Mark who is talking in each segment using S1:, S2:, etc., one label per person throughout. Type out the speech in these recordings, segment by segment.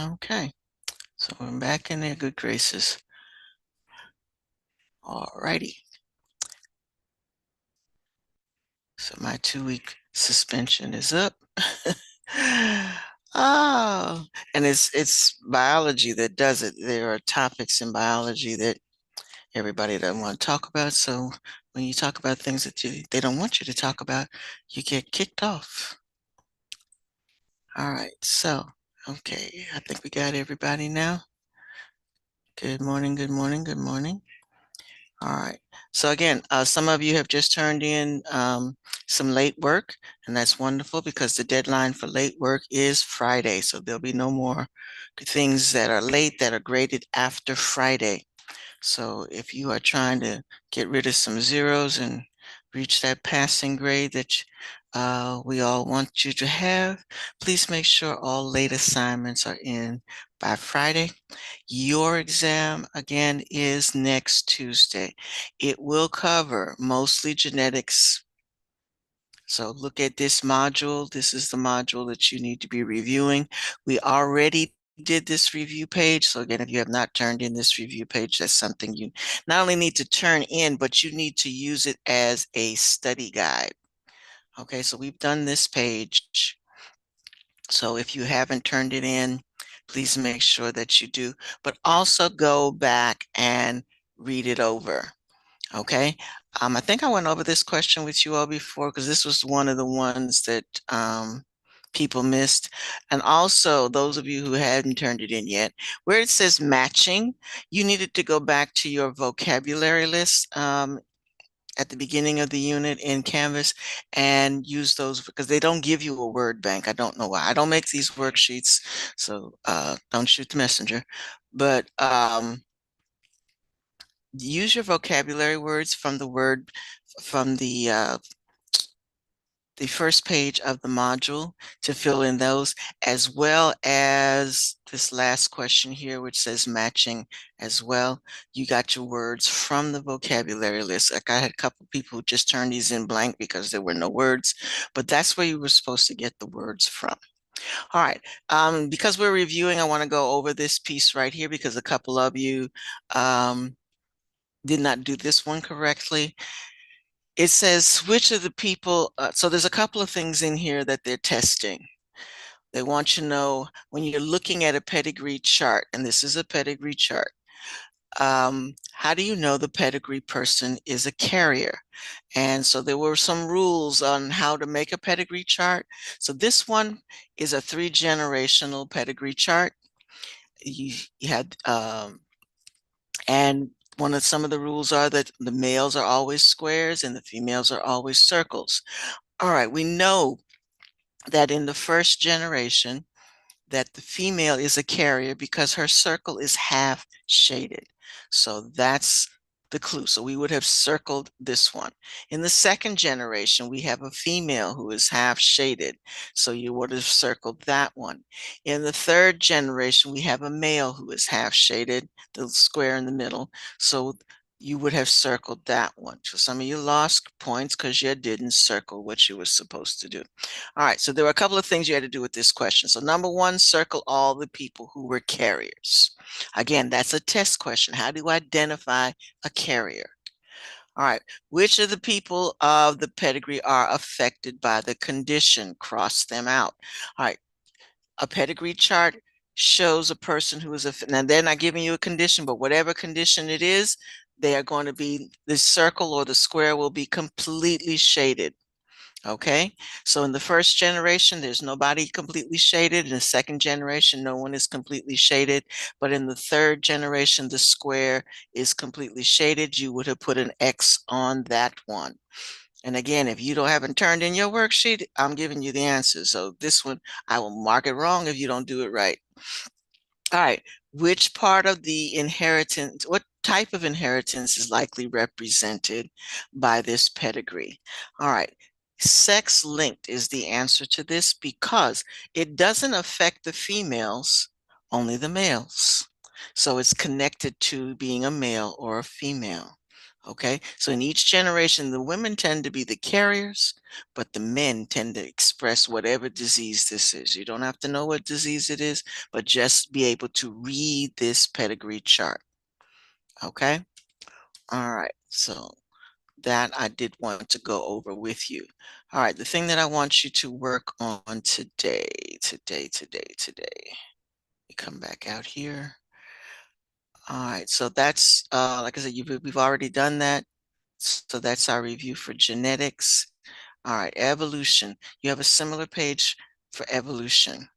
S1: Okay, so I'm back in their good graces. All righty. So my 2-week suspension is up. Oh, and it's biology that does it. There are topics in biology that everybody doesn't want to talk about. So when you talk about things that they don't want you to talk about, you get kicked off. All right, so okay, I think we got everybody now. Good morning, good morning, good morning. All right. So again, some of you have just turned in some late work, and that's wonderful because the deadline for late work is Friday. So there'll be no more things that are late that are graded after Friday. So if you are trying to get rid of some zeros and reach that passing grade that we all want you to have, please make sure all late assignments are in by Friday. Your exam, again, is next Tuesday. It will cover mostly genetics. So look at this module. This is the module that you need to be reviewing. We already did this review page. So again, if you have not turned in this review page, that's something you not only need to turn in, but you need to use it as a study guide. Okay, so we've done this page. So if you haven't turned it in, please make sure that you do, but also go back and read it over. Okay. I think I went over this question with you all before because this was one of the ones that people missed. And also, those of you who hadn't turned it in yet, where it says matching, you needed to go back to your vocabulary list at the beginning of the unit in Canvas and use those because they don't give you a word bank. I don't know why. I don't make these worksheets, so don't shoot the messenger. But use your vocabulary words from the first page of the module to fill in those, as well as this last question here, which says matching as well. You got your words from the vocabulary list. Like I had a couple people who just turned these in blank because there were no words, but that's where you were supposed to get the words from. All right. Because we're reviewing, I want to go over this piece right here because a couple of you did not do this one correctly. It says which of the people, so there's a couple of things in here that they're testing. They want you to know when you're looking at a pedigree chart, and this is a pedigree chart, how do you know the pedigree person is a carrier? And so there were some rules on how to make a pedigree chart. So this one is a 3-generational pedigree chart. You had and some of the rules are that the males are always squares and the females are always circles. All right, we know that in the first generation that the female is a carrier because her circle is half shaded. So that's the clue. So we would have circled this one. In the second generation, we have a female who is half shaded. So you would have circled that one. In the third generation, we have a male who is half shaded, the square in the middle. So you would have circled that one. So some of you lost points because you didn't circle what you were supposed to do. All right, so there were a couple of things you had to do with this question. So number one, circle all the people who were carriers. Again, that's a test question. How do you identify a carrier? All right, which of the people of the pedigree are affected by the condition? Cross them out. All right, a pedigree chart shows a person who is a, now they're not giving you a condition, but whatever condition it is, they are going to be, the circle or the square will be completely shaded. Okay, so in the first generation, there's nobody completely shaded. In the second generation, no one is completely shaded. But in the third generation, the square is completely shaded. You would have put an X on that one. And again, if you haven't turned in your worksheet, I'm giving you the answer. So this one, I will mark it wrong if you don't do it right. All right, which part of the inheritance, what type of inheritance is likely represented by this pedigree? All right, sex linked is the answer to this because it doesn't affect the females, only the males. So it's connected to being a male or a female. Okay, so in each generation, the women tend to be the carriers, but the men tend to express whatever disease this is. You don't have to know what disease it is, but just be able to read this pedigree chart. Okay, all right, so that I did want to go over with you. All right, the thing that I want you to work on today. You come back out here. All right, so that's like I said, we've already done that. So that's our review for genetics. All right, evolution. You have a similar page for evolution.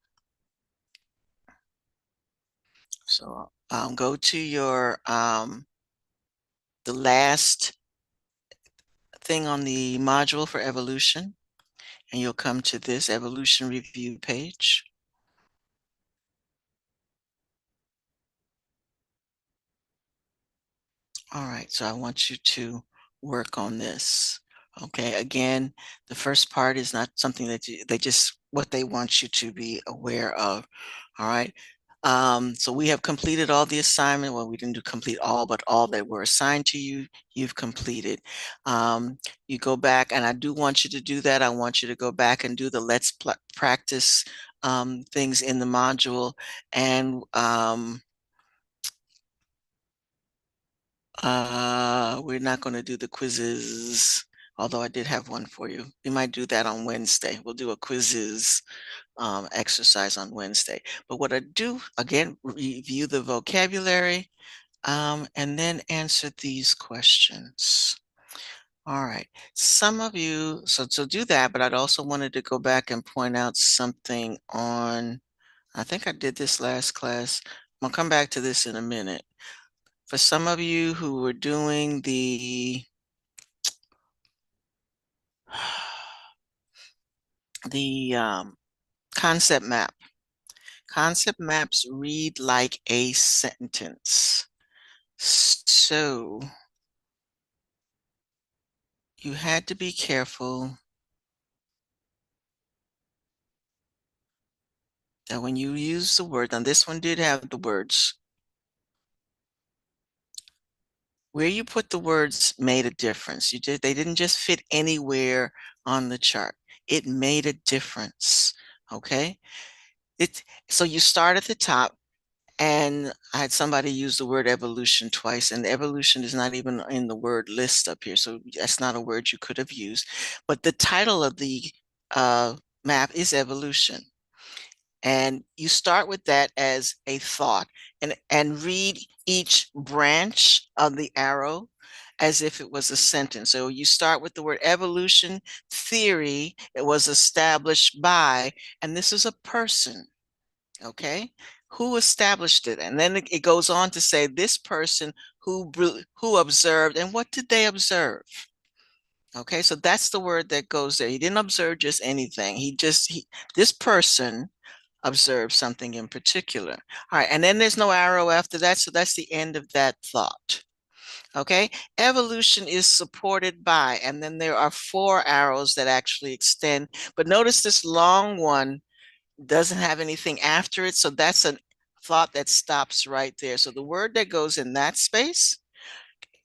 S1: So go to your the last thing on the module for evolution, and you'll come to this evolution review page. All right, so I want you to work on this. Okay, again, the first part is not something that they just what they want you to be aware of. All right. So we have completed all the assignment. Well, we didn't do complete all, but all that were assigned to you, you've completed. You go back, and I do want you to do that. I want you to go back and do the let's practice things in the module, and we're not going to do the quizzes, although I did have one for you. We might do that on Wednesday. We'll do a quizzes exercise on Wednesday. But what I do, again, review the vocabulary and then answer these questions. All right. Some of you, so do that, but I'd also wanted to go back and point out something on, I think I did this last class. I'll come back to this in a minute. For some of you who were doing the concept map, concept maps read like a sentence. So you had to be careful that when you use the word, and this one did have the words, where you put the words made a difference. They didn't just fit anywhere on the chart. It made a difference. Okay. So you start at the top, and I had somebody use the word evolution twice, and evolution is not even in the word list up here. So that's not a word you could have used. But the title of the map is evolution. And you start with that as a thought, and read each branch of the arrow as if it was a sentence. So you start with the word evolution theory. It was established by, and this is a person, okay? Who established it? And then it goes on to say this person who observed, and what did they observe? Okay, so that's the word that goes there. He didn't observe just anything. This person observe something in particular. All right, and then there's no arrow after that, so that's the end of that thought. Okay, evolution is supported by, and then there are four arrows that actually extend. But notice this long one doesn't have anything after it, so that's a thought that stops right there. So the word that goes in that space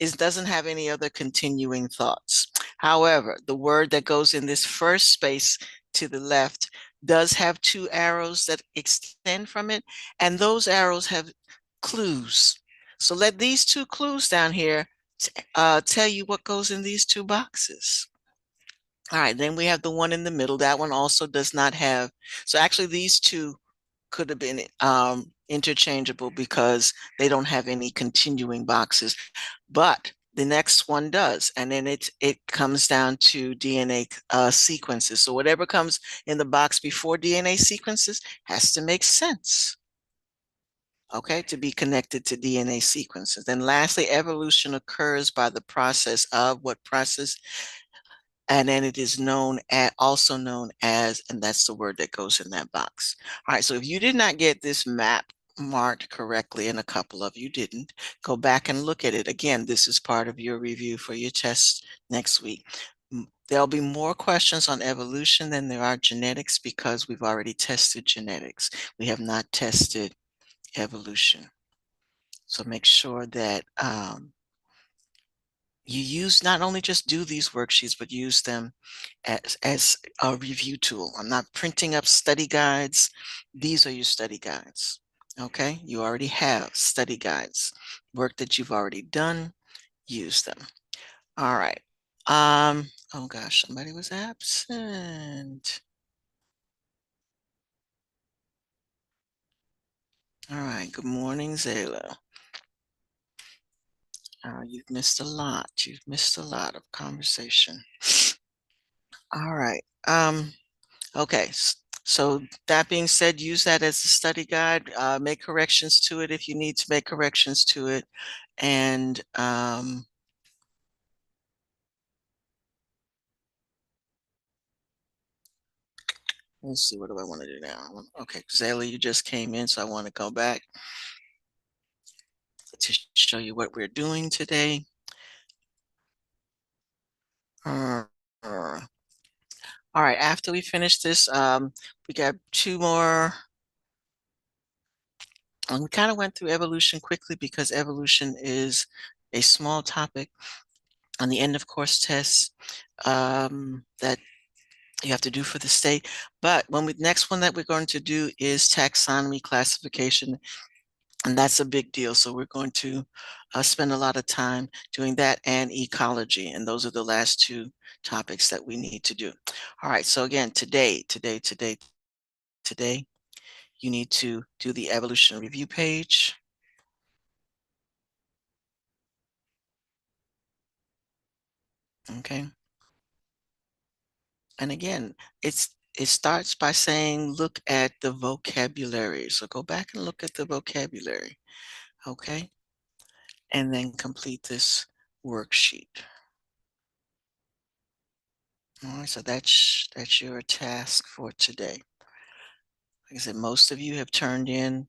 S1: doesn't have any other continuing thoughts. However, the word that goes in this first space to the left does have two arrows that extend from it, and those arrows have clues. So let these two clues down here tell you what goes in these two boxes. All right, then we have the one in the middle. That one also does not have, so actually these two could have been interchangeable because they don't have any continuing boxes, but the next one does. And then it comes down to DNA sequences. So whatever comes in the box before DNA sequences has to make sense, okay, to be connected to DNA sequences. Then lastly, evolution occurs by the process of what process? And then it is also known as, and that's the word that goes in that box. All right, so if you did not get this map marked correctly, and a couple of you didn't, go back and look at it. Again, this is part of your review for your test next week. There'll be more questions on evolution than there are genetics because we've already tested genetics. We have not tested evolution. So make sure that you use not only just do these worksheets, but use them as a review tool. I'm not printing up study guides. These are your study guides. Okay, you already have study guides, work that you've already done, use them. All right. Oh gosh, somebody was absent. All right, good morning, Zayla. You've missed a lot. You've missed a lot of conversation. All right. Okay. So that being said, use that as a study guide. Make corrections to it if you need to make corrections to it. And let's see, what do I want to do now? Okay, Zayla, you just came in, so I want to go back to show you what we're doing today. Uh, uh, all right, after we finish this, we got two more. And we kind of went through evolution quickly because evolution is a small topic on the end of course tests that you have to do for the state. But next one that we're going to do is taxonomy classification, and that's a big deal. So we're going to spend a lot of time doing that and ecology, and those are the last two topics that we need to do. All right, so again, today, you need to do the evolution review page. Okay. And again, it starts by saying, look at the vocabulary. So go back and look at the vocabulary, okay? And then complete this worksheet. All right, so that's your task for today. Like I said, most of you have turned in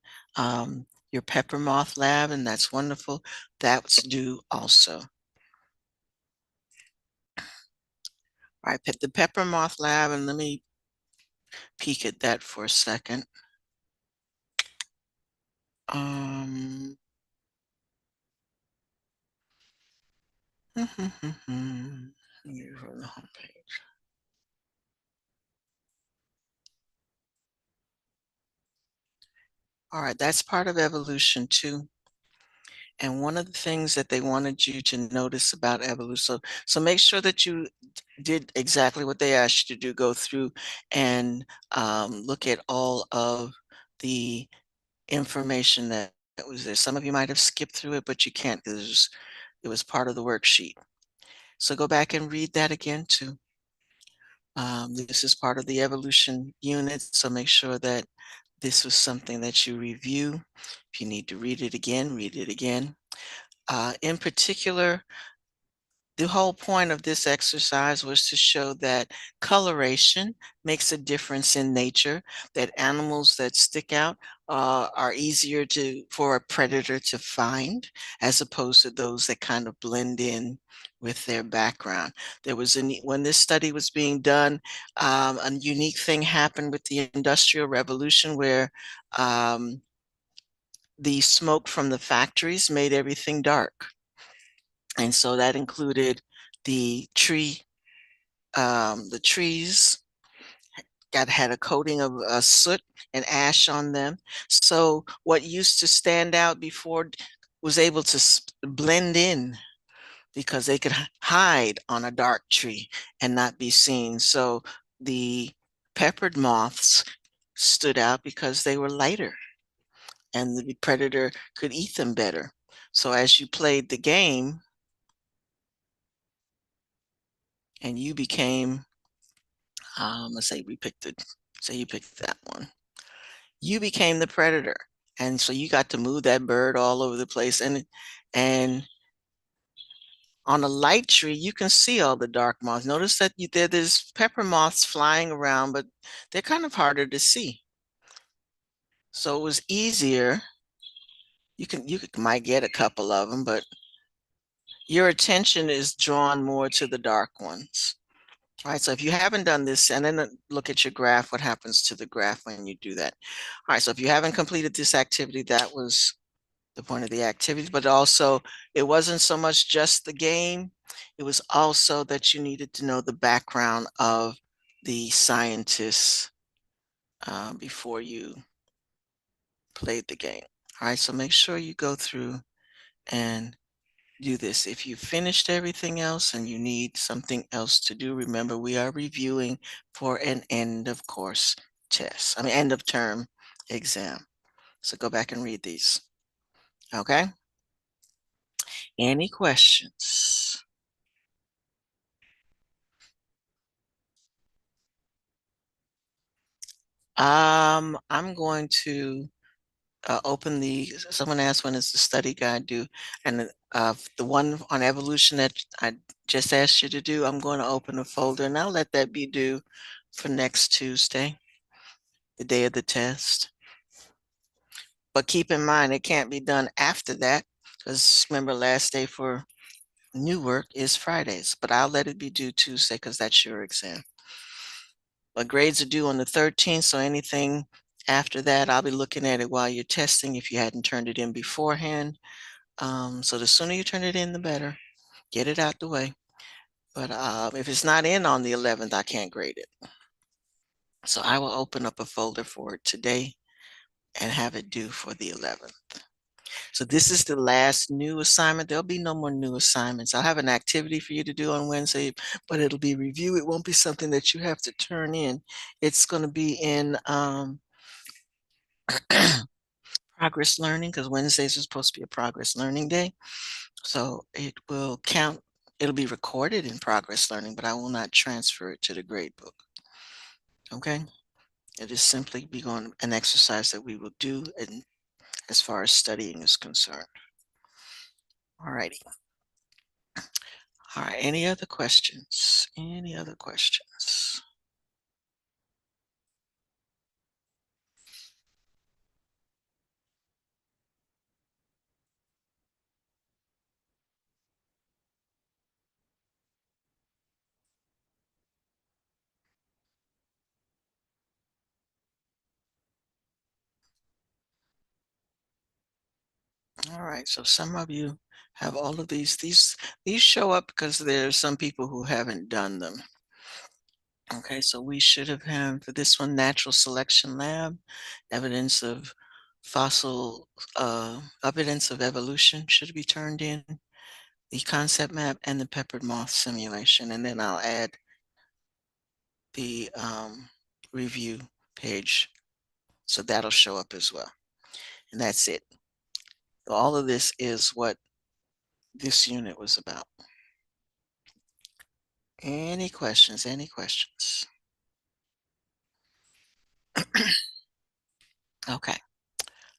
S1: your pepper moth lab, and that's wonderful. That's due also. All right, the pepper moth lab, and let me peek at that for a second. Um, from the homepage. All right, that's part of evolution too. And one of the things that they wanted you to notice about evolution, so make sure that you did exactly what they asked you to do, go through and look at all of the information that was there. Some of you might have skipped through it, but you can't because it was part of the worksheet. So go back and read that again too. This is part of the evolution unit, so make sure that this was something that you review. If you need to read it again, read it again. In particular, the whole point of this exercise was to show that coloration makes a difference in nature, that animals that stick out are easier for a predator to find, as opposed to those that kind of blend in with their background. When this study was being done, a unique thing happened with the Industrial Revolution where the smoke from the factories made everything dark. And so that included the trees had a coating of soot and ash on them. So what used to stand out before was able to blend in because they could hide on a dark tree and not be seen. So the peppered moths stood out because they were lighter and the predator could eat them better. So as you played the game and you became let's say you picked that one. You became the predator. And so you got to move that bird all over the place. And on a light tree, you can see all the dark moths. Notice that there's pepper moths flying around, but they're kind of harder to see. So it was easier. You might get a couple of them, but your attention is drawn more to the dark ones. All right, so if you haven't done this, and then look at your graph, what happens to the graph when you do that? All right, so if you haven't completed this activity, that was the point of the activity, but also it wasn't so much just the game. It was also that you needed to know the background of the scientists before you played the game. All right, so make sure you go through and do this. If you finished everything else and you need something else to do, remember we are reviewing for an end of course test. I mean, end of term exam. So go back and read these. Okay. Any questions? I'm going to open someone asked when is the study guide due? And the one on evolution that I just asked you to do, I'm going to open a folder and I'll let that be due for next Tuesday, the day of the test. But keep in mind, it can't be done after that because remember, last day for new work is Fridays, but I'll let it be due Tuesday because that's your exam. But grades are due on the 13th, so anything after that, I'll be looking at it while you're testing if you hadn't turned it in beforehand. So the sooner you turn it in, the better. Get it out the way. But if it's not in on the 11th, I can't grade it. So I will open up a folder for it today and have it due for the 11th. So this is the last new assignment. There'll be no more new assignments. I'll have an activity for you to do on Wednesday, but it'll be review. It won't be something that you have to turn in. It's going to be in progress learning because Wednesdays are supposed to be a progress learning day. So it will count. It'll be recorded in progress learning, but I will not transfer it to the grade book. Okay. It is simply be going an exercise that we will do as far as studying is concerned. All righty. All right. Any other questions? Any other questions? All right. So some of you have all of these. These show up because there's some people who haven't done them. Okay, so we should have had for this one, natural selection lab, evidence of fossil, evidence of evolution should be turned in, the concept map and the peppered moth simulation. And then I'll add the review page. So that'll show up as well. And that's it. So all of this is what this unit was about. Any questions? Any questions? Okay.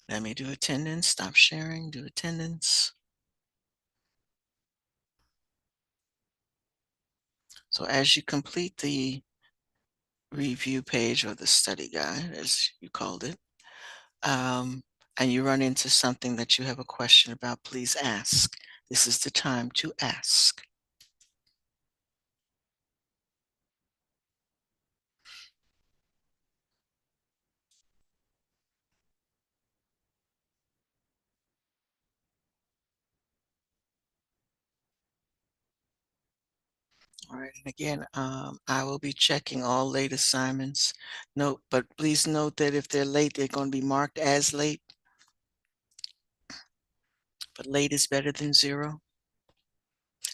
S1: Let me do attendance. Stop sharing. Do attendance. So as you complete the review page or the study guide, as you called it, and you run into something that you have a question about, please ask. This is the time to ask. All right, and again, I will be checking all late assignments. Note, but please note that if they're late, they're going to be marked as late. But late is better than zero.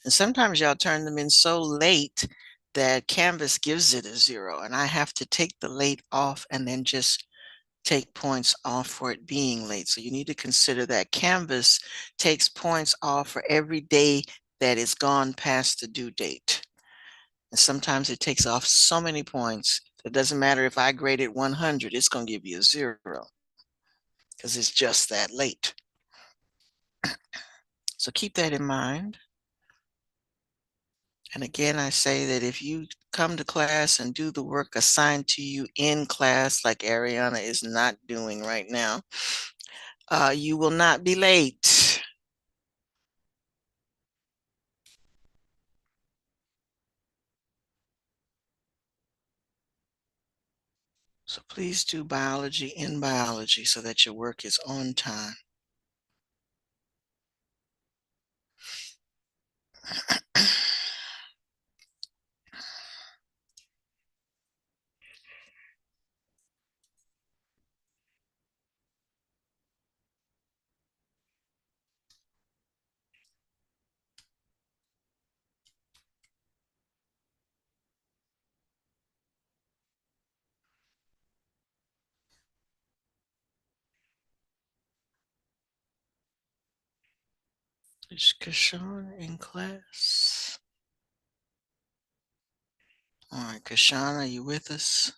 S1: And sometimes y'all turn them in so late that Canvas gives it a zero, and I have to take the late off and then just take points off for it being late. So you need to consider that Canvas takes points off for every day that is gone past the due date. And sometimes it takes off so many points. It doesn't matter if I grade it 100, it's going to give you a zero because it's just that late. So keep that in mind. And again, I say that if you come to class and do the work assigned to you in class, like Ariana is not doing right now, you will not be late. So please do biology in biology so that your work is on time. Is Kashawn in class? All right, Kashawn, are you with us?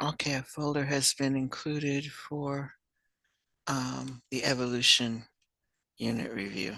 S1: Okay, a folder has been included for the evolution unit review.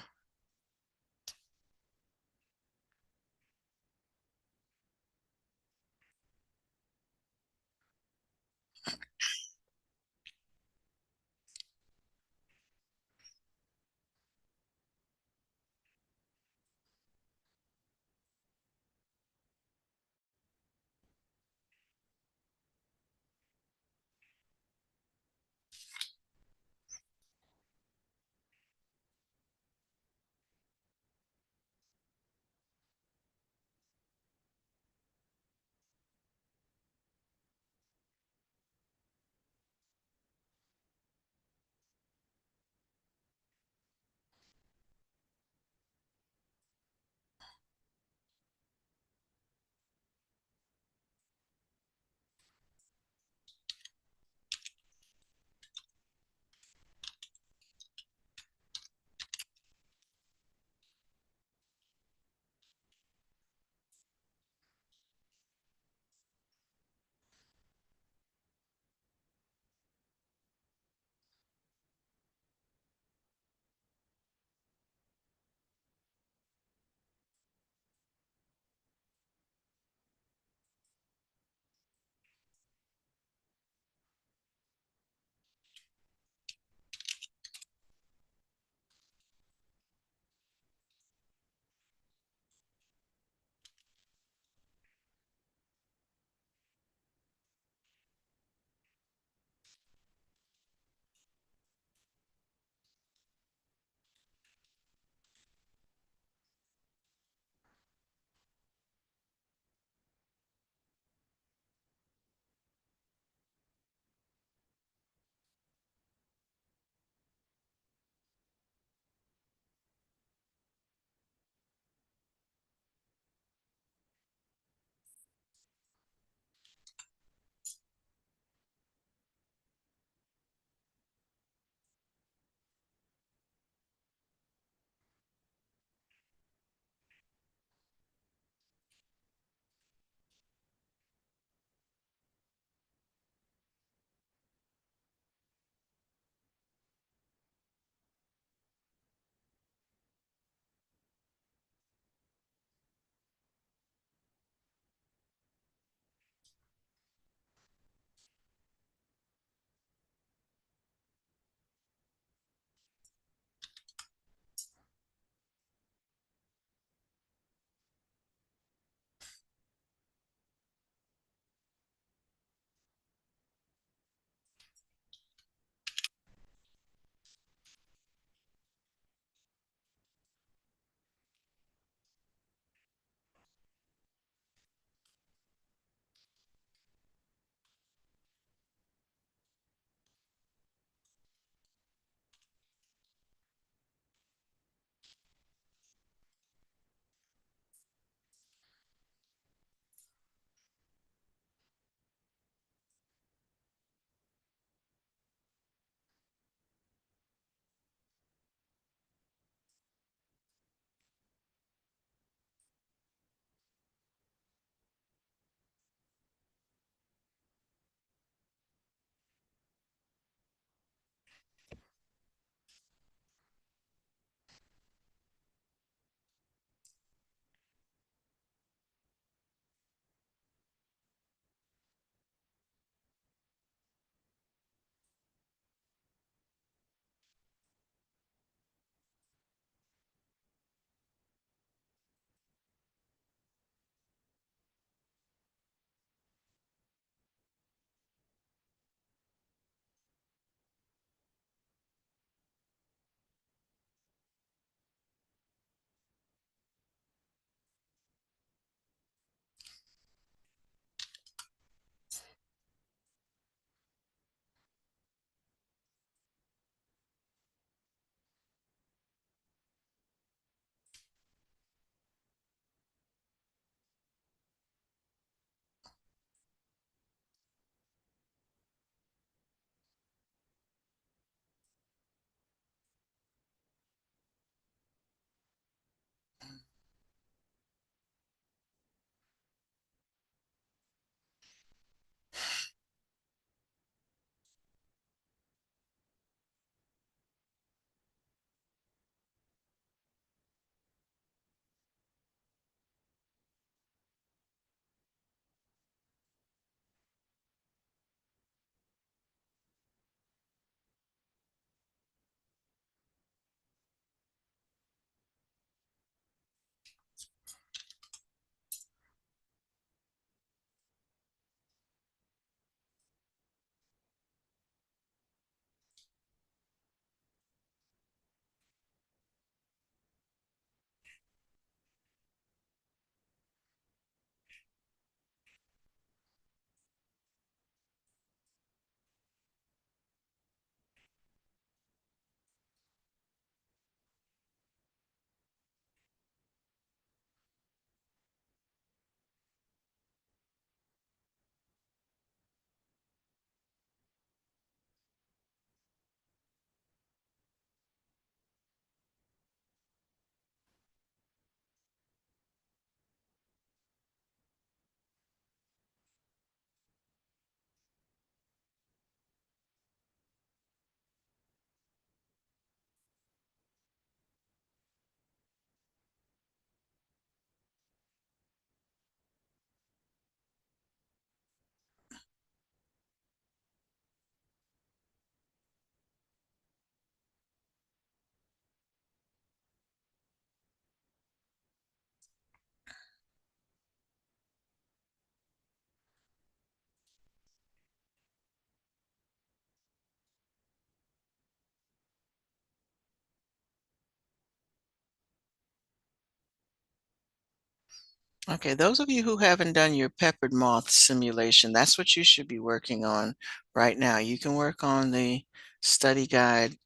S1: Okay, those of you who haven't done your peppered moth simulation, that's what you should be working on right now. You can work on the study guide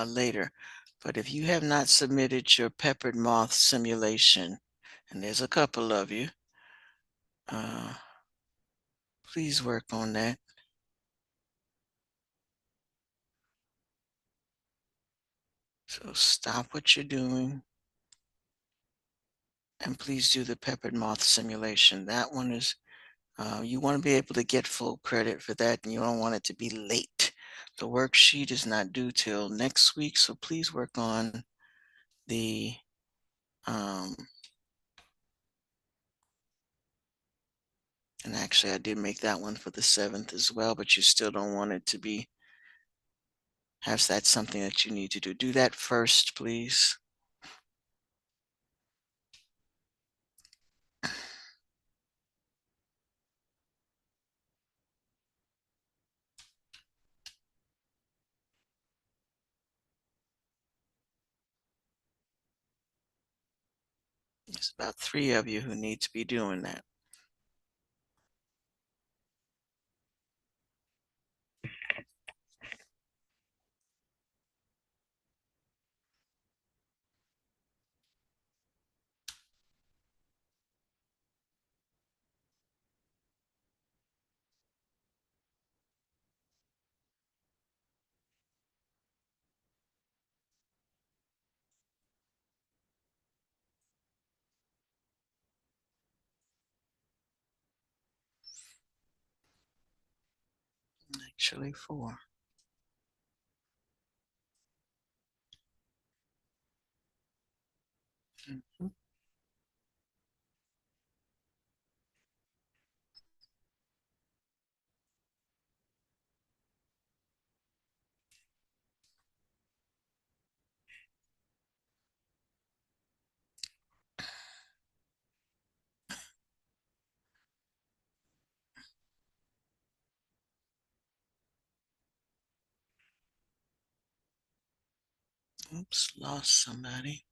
S1: later, but if you have not submitted your peppered moth simulation, and there's a couple of you, uh, please work on that. So stop what you're doing and please do the peppered moth simulation. That one is you want to be able to get full credit for that, and you don't want it to be late. The worksheet is not due till next week, so please work on the um, and actually I did make that one for the 7th as well, but you still don't want it to be have that something that you need to do. Do that first, please. There's about 3 of you who need to be doing that. Actually 4. Mhm. Oops, lost somebody.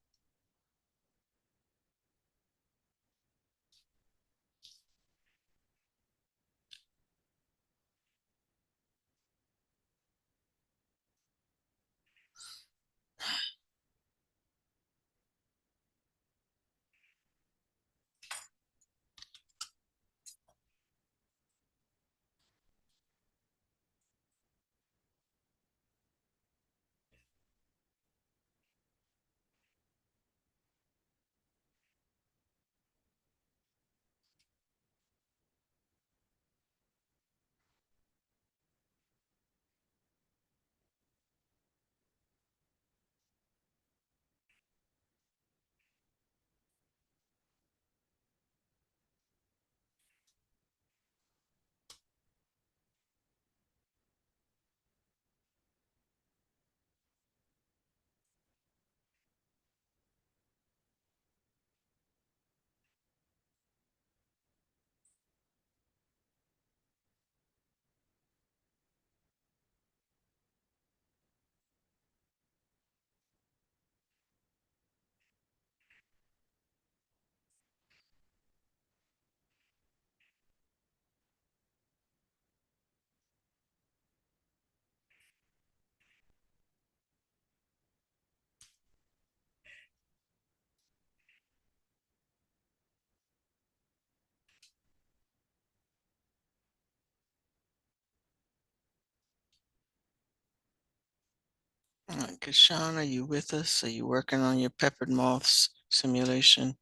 S1: All right, Kashawn, are you with us? Are you working on your peppered moths simulation?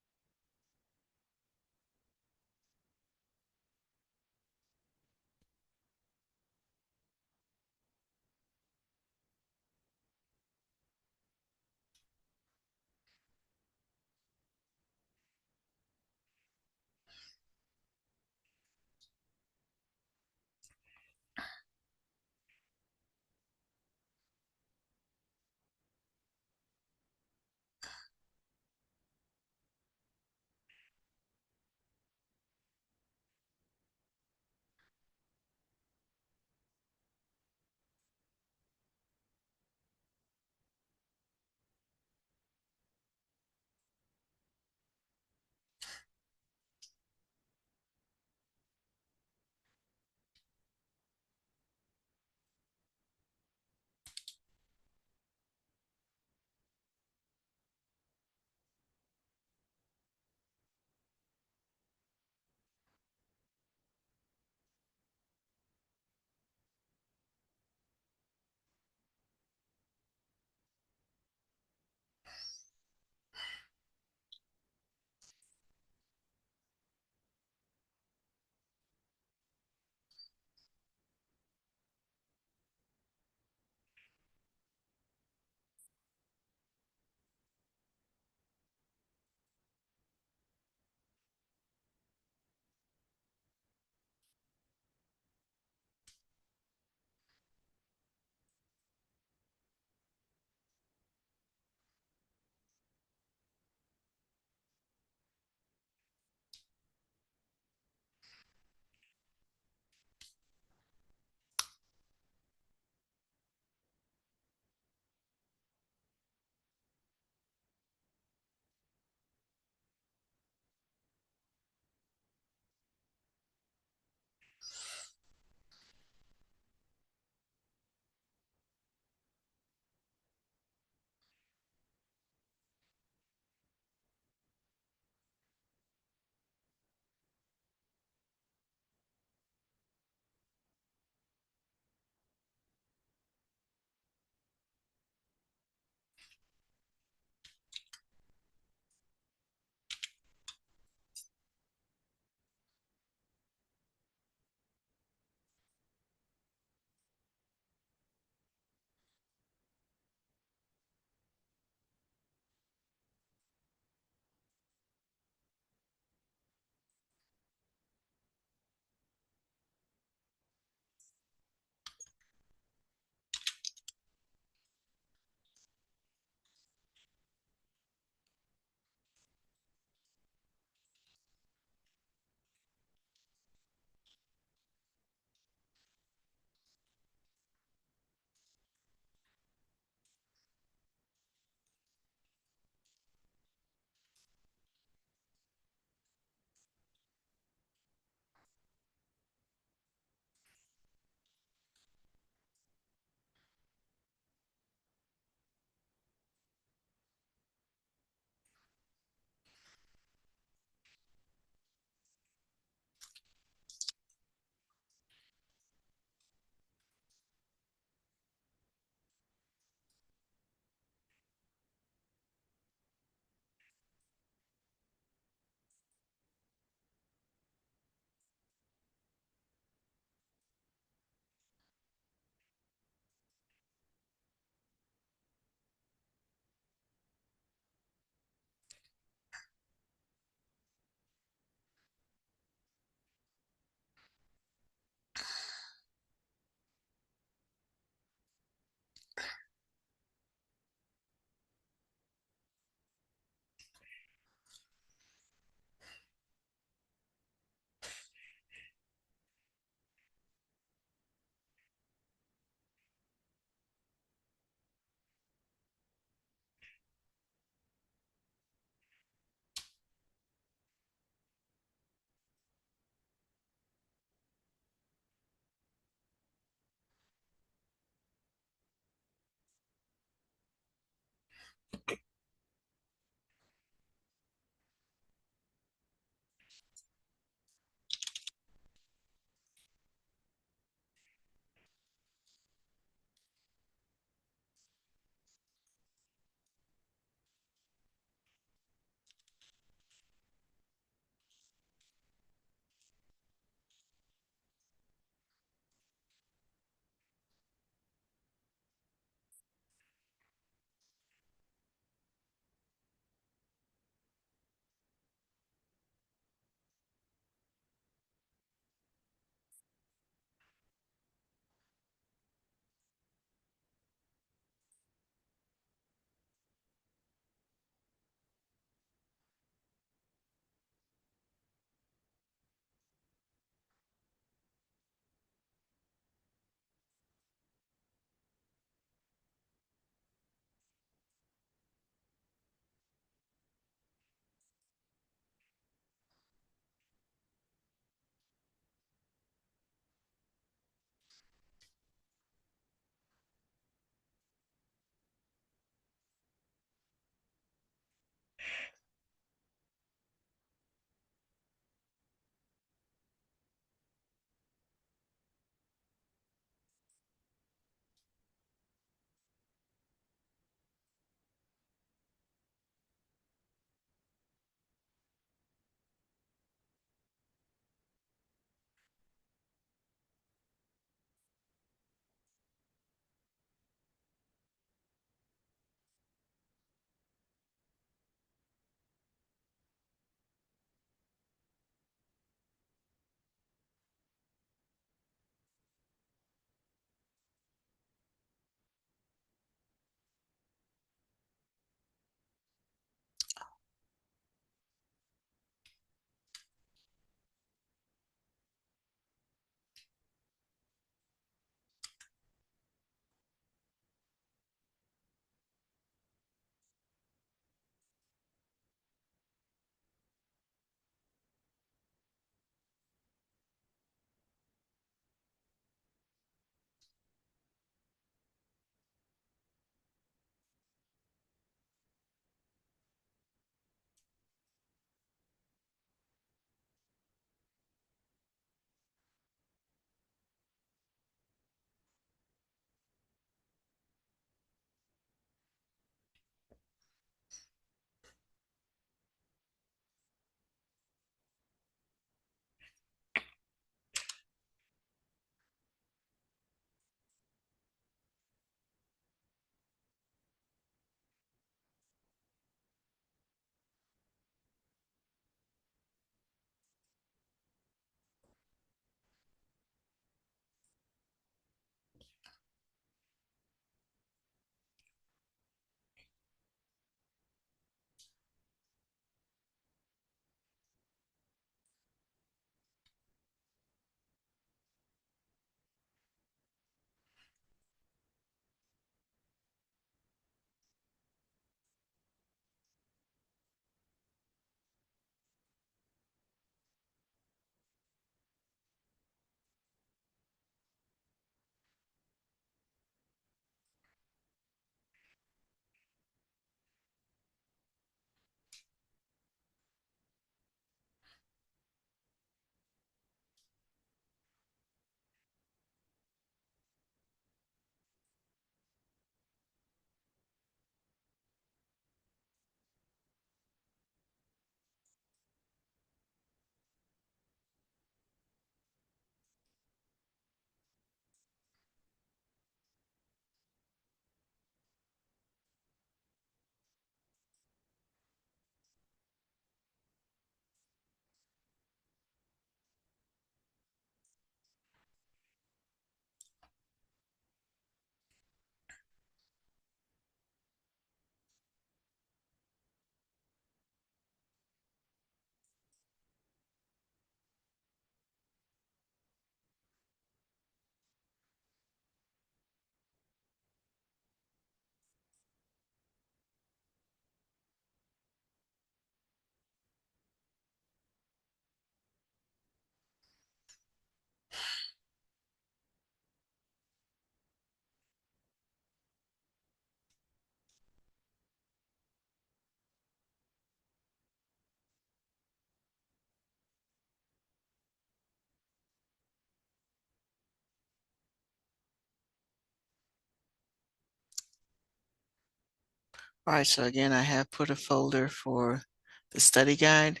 S1: All right, so again, I have put a folder for the study guide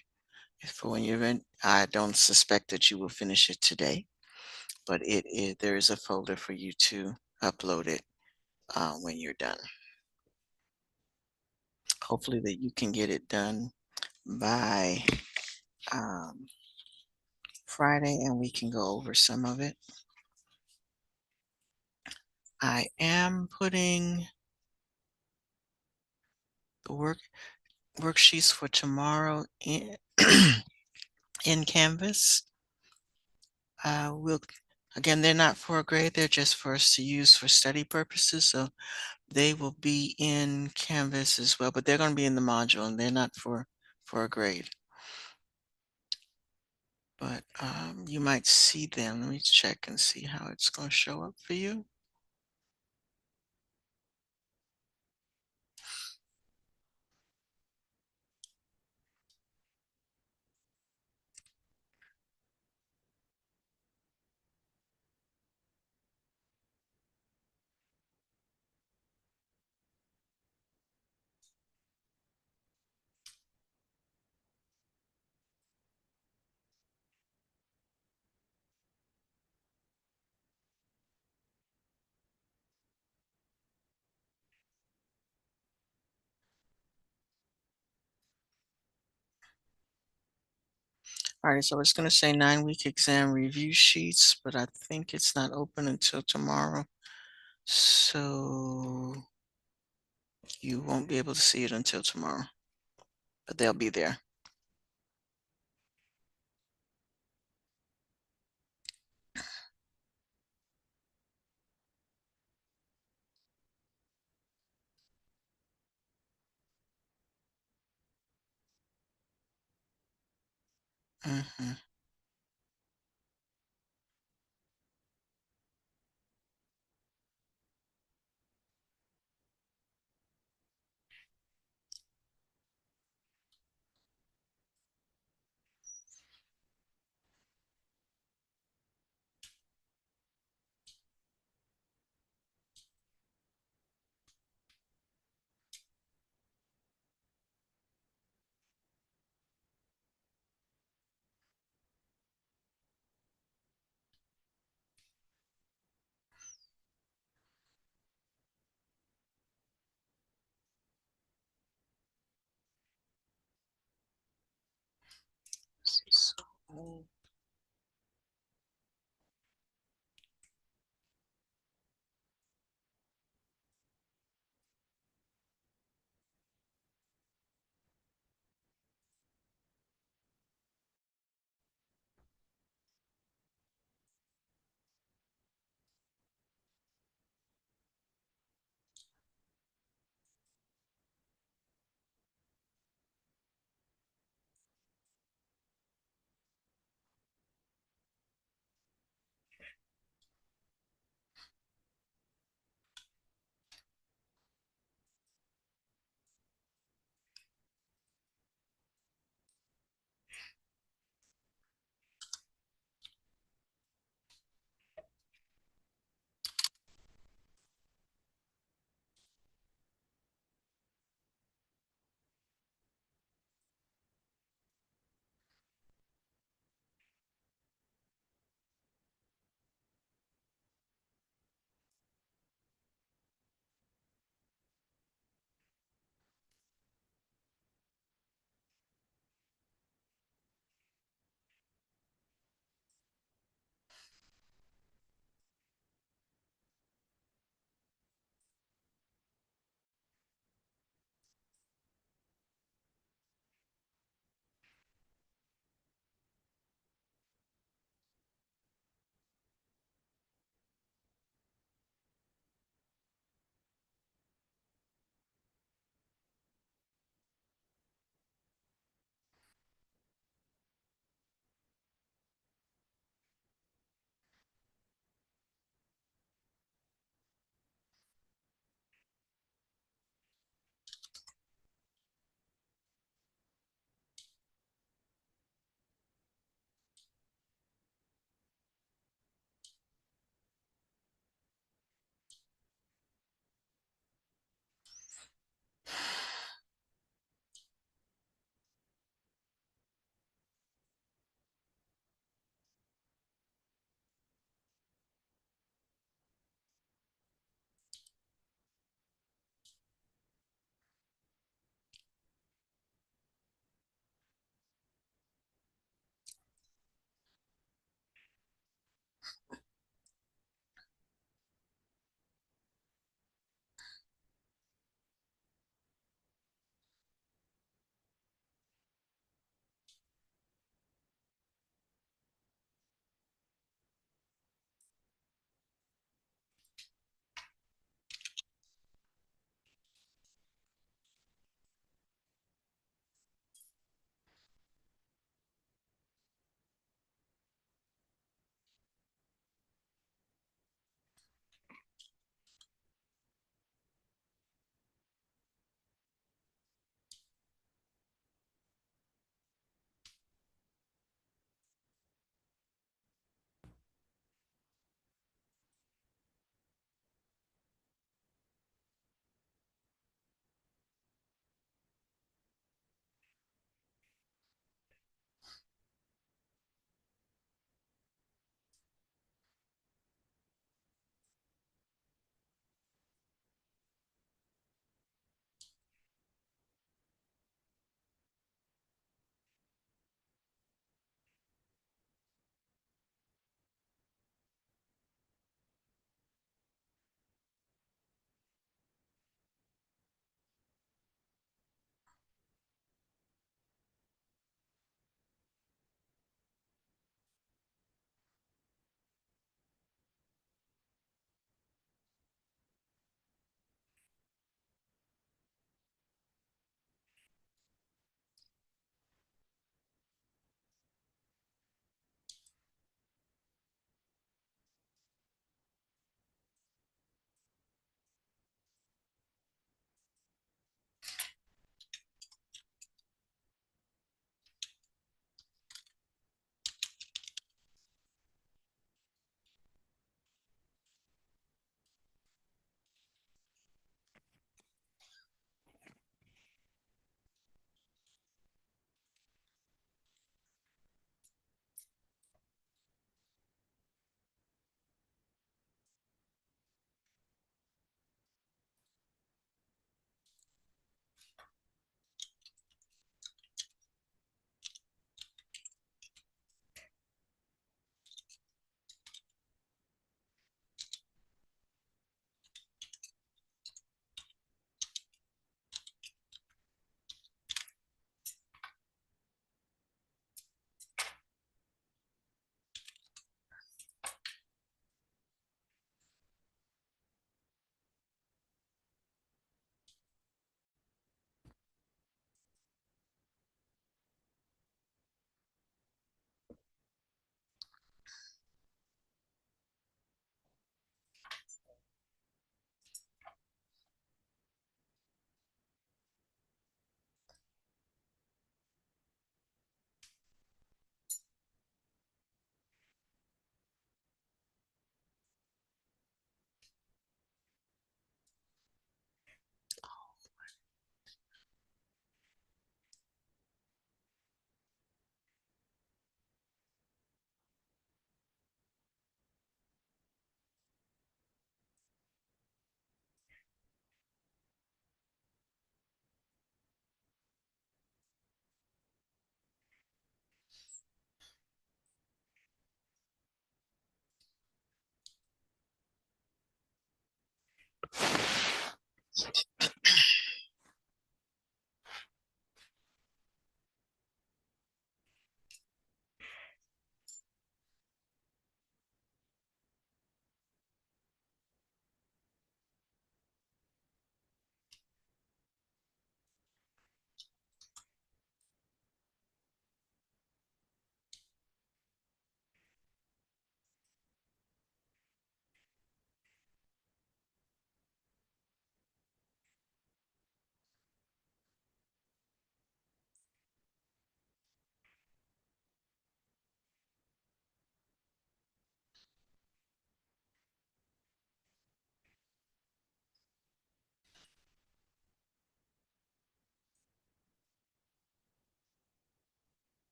S1: for when you're in. I don't suspect that you will finish it today, but there is a folder for you to upload it when you're done. Hopefully that you can get it done by um, Friday and we can go over some of it. I am putting the worksheets for tomorrow in in Canvas. We'll again, they're not for a grade, they're just for us to use for study purposes. So they will be in Canvas as well, but they're going to be in the module and they're not for a grade. But you might see them. Let me check and see how it's going to show up for you. All right, so it's going to say 9-week exam review sheets, but I think it's not open until tomorrow. So you won't be able to see it until tomorrow, but they'll be there. Mhm.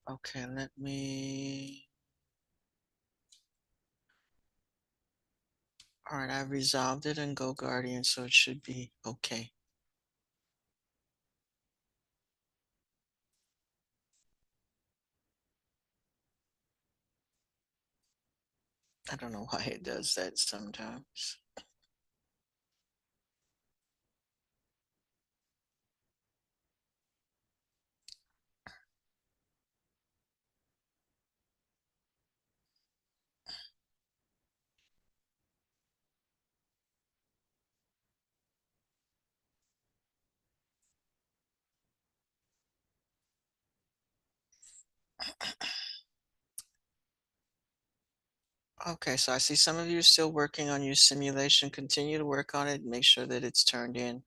S1: Okay, let me. All right, I resolved it in Go Guardian, so it should be okay. I don't know why it does that sometimes. Okay, so I see some of you are still working on your simulation. Continue to work on it. Make sure that it's turned in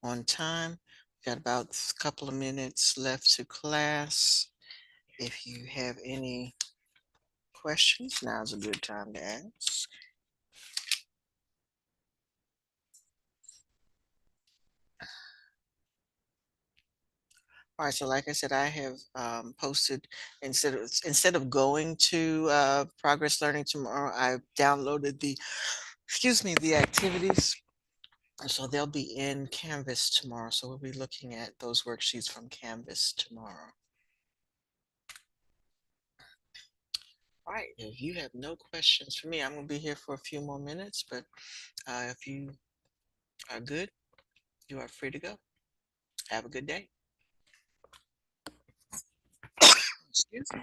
S1: on time. Got about a couple of minutes left to class. If you have any questions, now's a good time to ask. All right, so like I said, I have posted instead of going to Progress Learning tomorrow, I downloaded the activities. And so they'll be in Canvas tomorrow. So we'll be looking at those worksheets from Canvas tomorrow. All right, if you have no questions for me, I'm going to be here for a few more minutes, but if you are good, you are free to go. Have a good day. Excuse me.